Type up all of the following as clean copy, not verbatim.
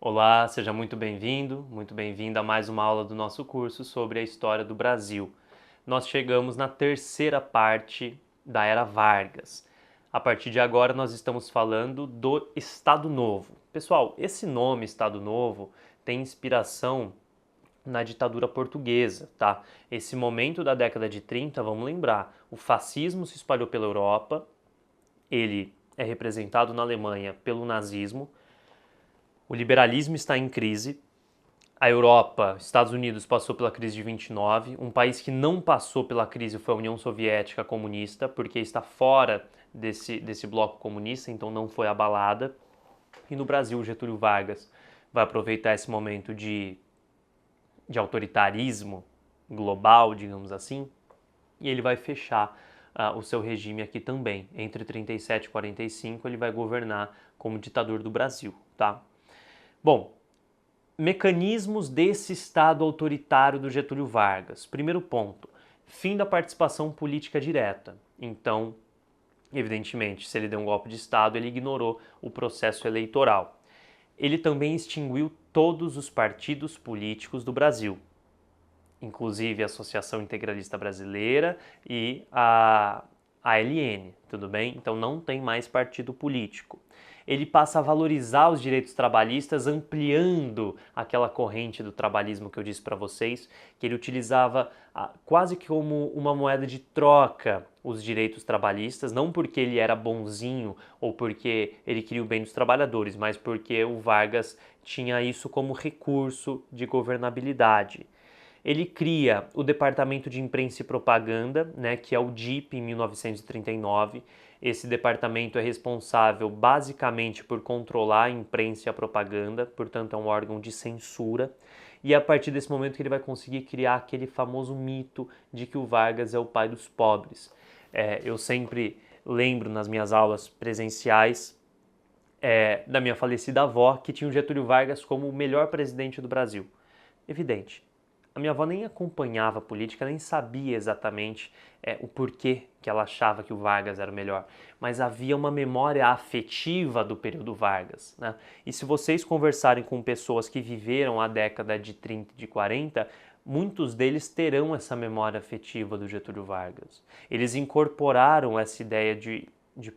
Olá, seja muito bem-vinda a mais uma aula do nosso curso sobre a história do Brasil. Nós chegamos na terceira parte da Era Vargas. A partir de agora nós estamos falando do Estado Novo. Pessoal, esse nome Estado Novo tem inspiração na ditadura portuguesa, tá? Esse momento da década de 30, vamos lembrar, o fascismo se espalhou pela Europa, ele é representado na Alemanha pelo nazismo, o liberalismo está em crise. A Europa, Estados Unidos, passou pela crise de 29. Um país que não passou pela crise foi a União Soviética comunista, porque está fora desse bloco comunista, então não foi abalada. E no Brasil, Getúlio Vargas vai aproveitar esse momento de autoritarismo global, digamos assim, e ele vai fechar o seu regime aqui também. Entre 37 e 45, ele vai governar como ditador do Brasil, tá? Bom, mecanismos desse Estado autoritário do Getúlio Vargas. Primeiro ponto, fim da participação política direta. Então, evidentemente, se ele deu um golpe de Estado, ele ignorou o processo eleitoral. Ele também extinguiu todos os partidos políticos do Brasil, inclusive a Associação Integralista Brasileira e a ALN, tudo bem? Então não tem mais partido político. Ele passa a valorizar os direitos trabalhistas, ampliando aquela corrente do trabalhismo que eu disse para vocês, que ele utilizava quase que como uma moeda de troca os direitos trabalhistas, não porque ele era bonzinho ou porque ele queria o bem dos trabalhadores, mas porque o Vargas tinha isso como recurso de governabilidade. Ele cria o Departamento de Imprensa e Propaganda, né, que é o DIP, em 1939. Esse departamento é responsável basicamente por controlar a imprensa e a propaganda, portanto é um órgão de censura. E é a partir desse momento que ele vai conseguir criar aquele famoso mito de que o Vargas é o pai dos pobres. Eu sempre lembro nas minhas aulas presenciais da minha falecida avó, que tinha o Getúlio Vargas como o melhor presidente do Brasil. Evidente. A minha avó nem acompanhava a política, nem sabia exatamente o porquê que ela achava que o Vargas era o melhor, mas havia uma memória afetiva do período Vargas, né? E se vocês conversarem com pessoas que viveram a década de 30 e de 40, muitos deles terão essa memória afetiva do Getúlio Vargas. Eles incorporaram essa ideia de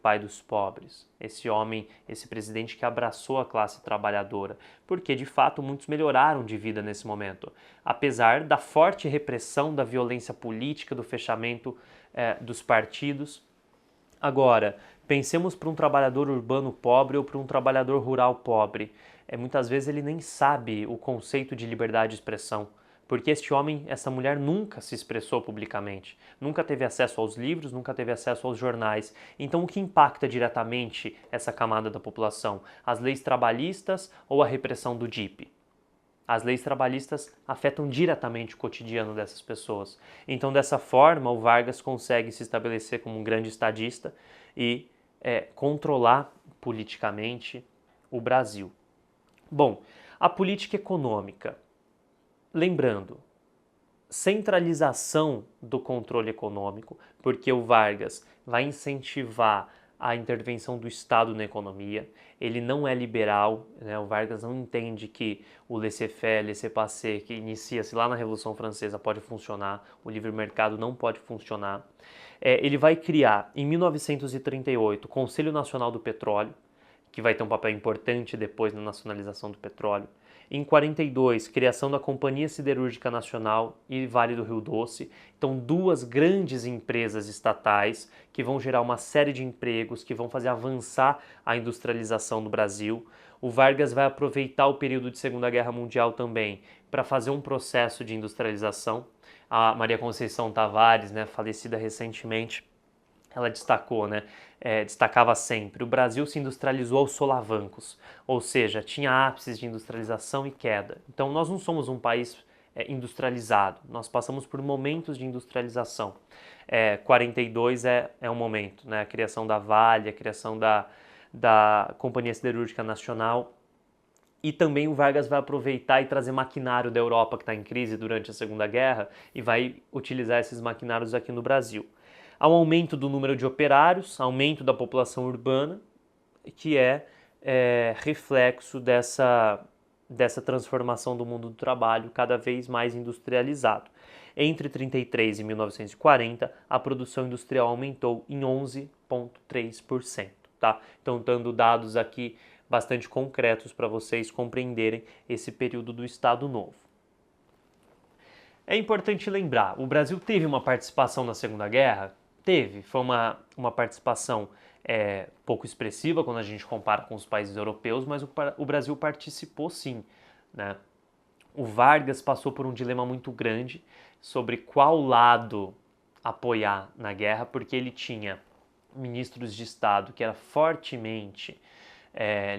pai dos pobres, esse homem, esse presidente que abraçou a classe trabalhadora, porque de fato muitos melhoraram de vida nesse momento, apesar da forte repressão, da violência política, do fechamento dos partidos. Agora, pensemos para um trabalhador urbano pobre ou para um trabalhador rural pobre. Muitas vezes ele nem sabe o conceito de liberdade de expressão, porque este homem, essa mulher nunca se expressou publicamente, nunca teve acesso aos livros, nunca teve acesso aos jornais. Então o que impacta diretamente essa camada da população? As leis trabalhistas ou a repressão do DIP? As leis trabalhistas afetam diretamente o cotidiano dessas pessoas. Então, dessa forma, o Vargas consegue se estabelecer como um grande estadista e controlar politicamente o Brasil. Bom, a política econômica. Lembrando, centralização do controle econômico, porque o Vargas vai incentivar a intervenção do Estado na economia. Ele não é liberal, né? O Vargas não entende que o laissez-faire, laissez-passer, que inicia-se lá na Revolução Francesa, pode funcionar, o livre mercado não pode funcionar. Ele vai criar, em 1938, o Conselho Nacional do Petróleo, que vai ter um papel importante depois na nacionalização do petróleo. Em 42, criação da Companhia Siderúrgica Nacional e Vale do Rio Doce. Então, duas grandes empresas estatais que vão gerar uma série de empregos, que vão fazer avançar a industrialização do Brasil. O Vargas vai aproveitar o período de Segunda Guerra Mundial também para fazer um processo de industrialização. A Maria Conceição Tavares, né, falecida recentemente, ela destacou, né? Destacava sempre, o Brasil se industrializou aos solavancos, ou seja, tinha ápices de industrialização e queda. Então nós não somos um país industrializado, nós passamos por momentos de industrialização. 42 é um momento, né? A criação da Vale, a criação da Companhia Siderúrgica Nacional. E também o Vargas vai aproveitar e trazer maquinário da Europa que está em crise durante a Segunda Guerra e vai utilizar esses maquinários aqui no Brasil. Há um aumento do número de operários, aumento da população urbana, que é reflexo dessa transformação do mundo do trabalho cada vez mais industrializado. Entre 33 e 1940, a produção industrial aumentou em 11,3%, tá? Então, dando dados aqui bastante concretos para vocês compreenderem esse período do Estado Novo. É importante lembrar, o Brasil teve uma participação na Segunda Guerra? Teve, foi uma participação pouco expressiva quando a gente compara com os países europeus, mas o Brasil participou sim, né? O Vargas passou por um dilema muito grande sobre qual lado apoiar na guerra, porque ele tinha ministros de Estado que eram fortemente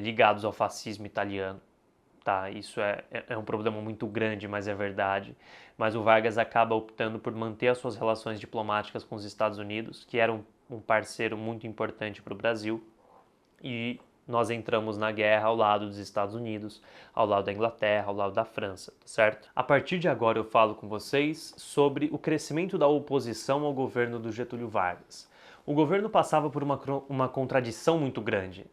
ligados ao fascismo italiano. Tá, isso é um problema muito grande, mas é verdade. Mas o Vargas acaba optando por manter as suas relações diplomáticas com os Estados Unidos, que era um parceiro muito importante para o Brasil, e nós entramos na guerra ao lado dos Estados Unidos, ao lado da Inglaterra, ao lado da França, certo? A partir de agora eu falo com vocês sobre o crescimento da oposição ao governo do Getúlio Vargas. O governo passava por uma contradição muito grande.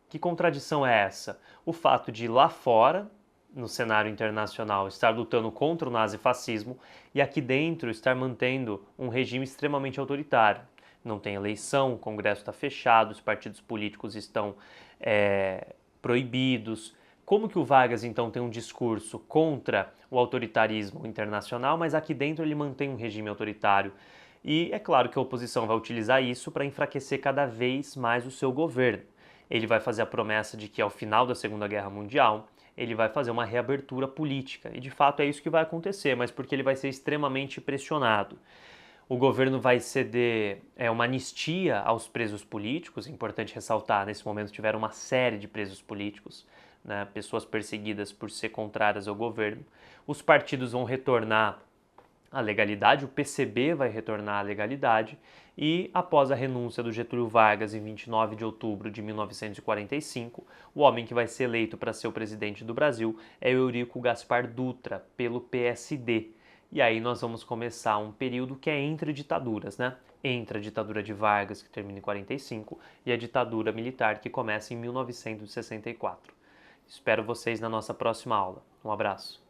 Que contradição é essa? O fato de lá fora, no cenário internacional, estar lutando contra o nazifascismo e aqui dentro estar mantendo um regime extremamente autoritário. Não tem eleição, o Congresso está fechado, os partidos políticos estão proibidos. Como que o Vargas então tem um discurso contra o autoritarismo internacional, mas aqui dentro ele mantém um regime autoritário? E é claro que a oposição vai utilizar isso para enfraquecer cada vez mais o seu governo. Ele vai fazer a promessa de que ao final da Segunda Guerra Mundial ele vai fazer uma reabertura política. E de fato é isso que vai acontecer, mas porque ele vai ser extremamente pressionado. O governo vai ceder uma anistia aos presos políticos, é importante ressaltar, nesse momento tiveram uma série de presos políticos, né, pessoas perseguidas por ser contrárias ao governo. Os partidos vão retornar à legalidade, o PCB vai retornar à legalidade e, após a renúncia do Getúlio Vargas em 29 de outubro de 1945, o homem que vai ser eleito para ser o presidente do Brasil é Eurico Gaspar Dutra, pelo PSD. E aí nós vamos começar um período que é entre ditaduras, né? Entre a ditadura de Vargas, que termina em 45, e a ditadura militar, que começa em 1964. Espero vocês na nossa próxima aula. Um abraço.